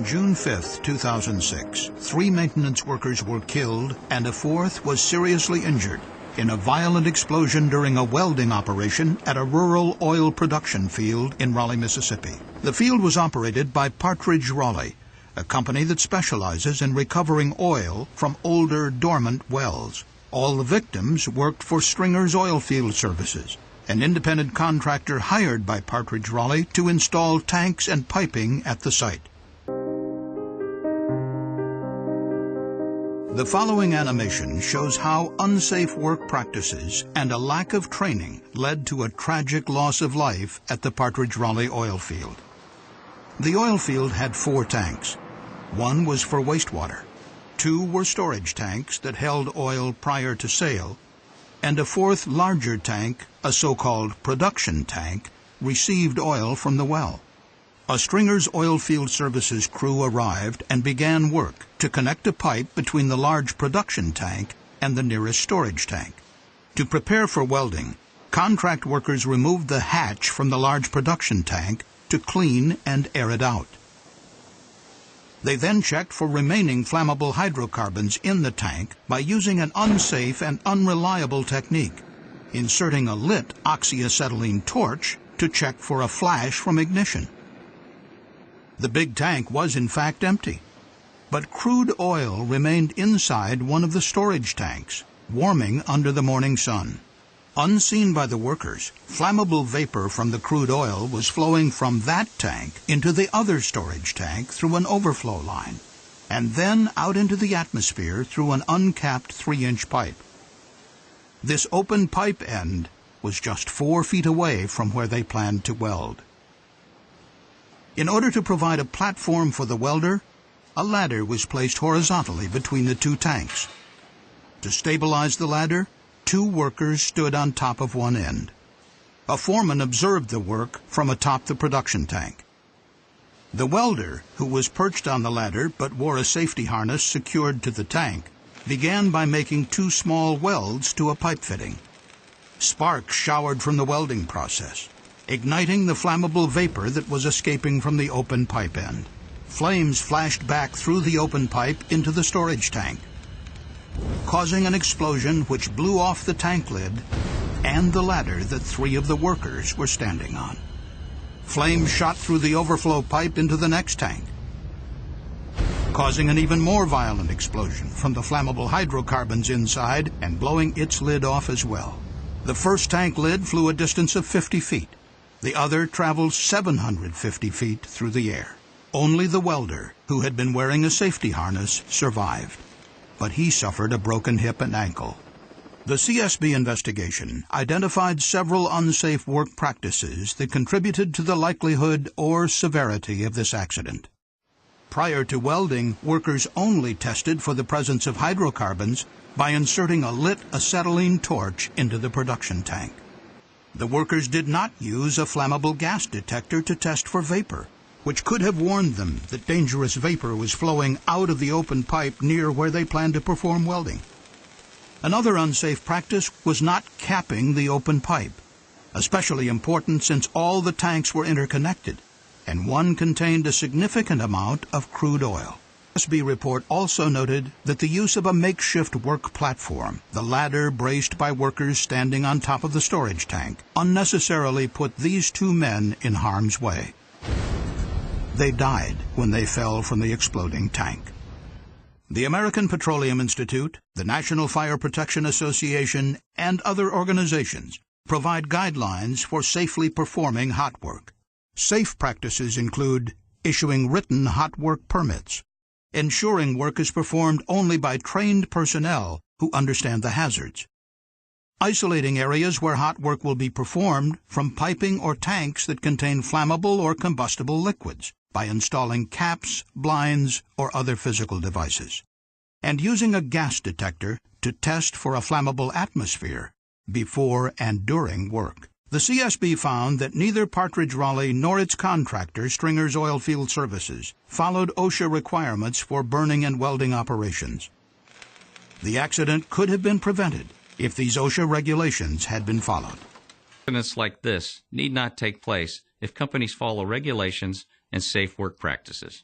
On June 5, 2006, 3 maintenance workers were killed and a 4th was seriously injured in a violent explosion during a welding operation at a rural oil production field in Raleigh, Mississippi. The field was operated by Partridge Raleigh, a company that specializes in recovering oil from older, dormant wells. All the victims worked for Stringer's Oilfield Services, an independent contractor hired by Partridge Raleigh to install tanks and piping at the site. The following animation shows how unsafe work practices and a lack of training led to a tragic loss of life at the Partridge Raleigh oil field. The oil field had 4 tanks. 1 was for wastewater, 2 were storage tanks that held oil prior to sale, and a 4th larger tank, a so-called production tank, received oil from the well. A Stringer's Oilfield Services crew arrived and began work to connect a pipe between the large production tank and the nearest storage tank. To prepare for welding, contract workers removed the hatch from the large production tank to clean and air it out. They then checked for remaining flammable hydrocarbons in the tank by using an unsafe and unreliable technique, inserting a lit oxyacetylene torch to check for a flash from ignition. The big tank was in fact empty, but crude oil remained inside one of the storage tanks, warming under the morning sun. Unseen by the workers, flammable vapor from the crude oil was flowing from that tank into the other storage tank through an overflow line, and then out into the atmosphere through an uncapped 3-inch pipe. This open pipe end was just 4 feet away from where they planned to weld. In order to provide a platform for the welder, a ladder was placed horizontally between the 2 tanks. To stabilize the ladder, 2 workers stood on top of one end. A foreman observed the work from atop the production tank. The welder, who was perched on the ladder but wore a safety harness secured to the tank, began by making 2 small welds to a pipe fitting. Sparks showered from the welding process, igniting the flammable vapor that was escaping from the open pipe end. Flames flashed back through the open pipe into the storage tank, causing an explosion which blew off the tank lid and the ladder that 3 of the workers were standing on. Flames shot through the overflow pipe into the next tank, causing an even more violent explosion from the flammable hydrocarbons inside and blowing its lid off as well. The first tank lid flew a distance of 50 feet. The other traveled 750 feet through the air. Only the welder, who had been wearing a safety harness, survived, but he suffered a broken hip and ankle. The CSB investigation identified several unsafe work practices that contributed to the likelihood or severity of this accident. Prior to welding, workers only tested for the presence of hydrocarbons by inserting a lit acetylene torch into the production tank. The workers did not use a flammable gas detector to test for vapor, which could have warned them that dangerous vapor was flowing out of the open pipe near where they planned to perform welding. Another unsafe practice was not capping the open pipe, especially important since all the tanks were interconnected, and one contained a significant amount of crude oil. The CSB report also noted that the use of a makeshift work platform, the ladder braced by workers standing on top of the storage tank, unnecessarily put these 2 men in harm's way. They died when they fell from the exploding tank. The American Petroleum Institute, the National Fire Protection Association, and other organizations provide guidelines for safely performing hot work. Safe practices include issuing written hot work permits, ensuring work is performed only by trained personnel who understand the hazards, isolating areas where hot work will be performed from piping or tanks that contain flammable or combustible liquids by installing caps, blinds, or other physical devices, and using a gas detector to test for a flammable atmosphere before and during work. The CSB found that neither Partridge Raleigh nor its contractor, Stringer's Oilfield Services, followed OSHA requirements for burning and welding operations. The accident could have been prevented if these OSHA regulations had been followed. Accidents like this need not take place if companies follow regulations and safe work practices.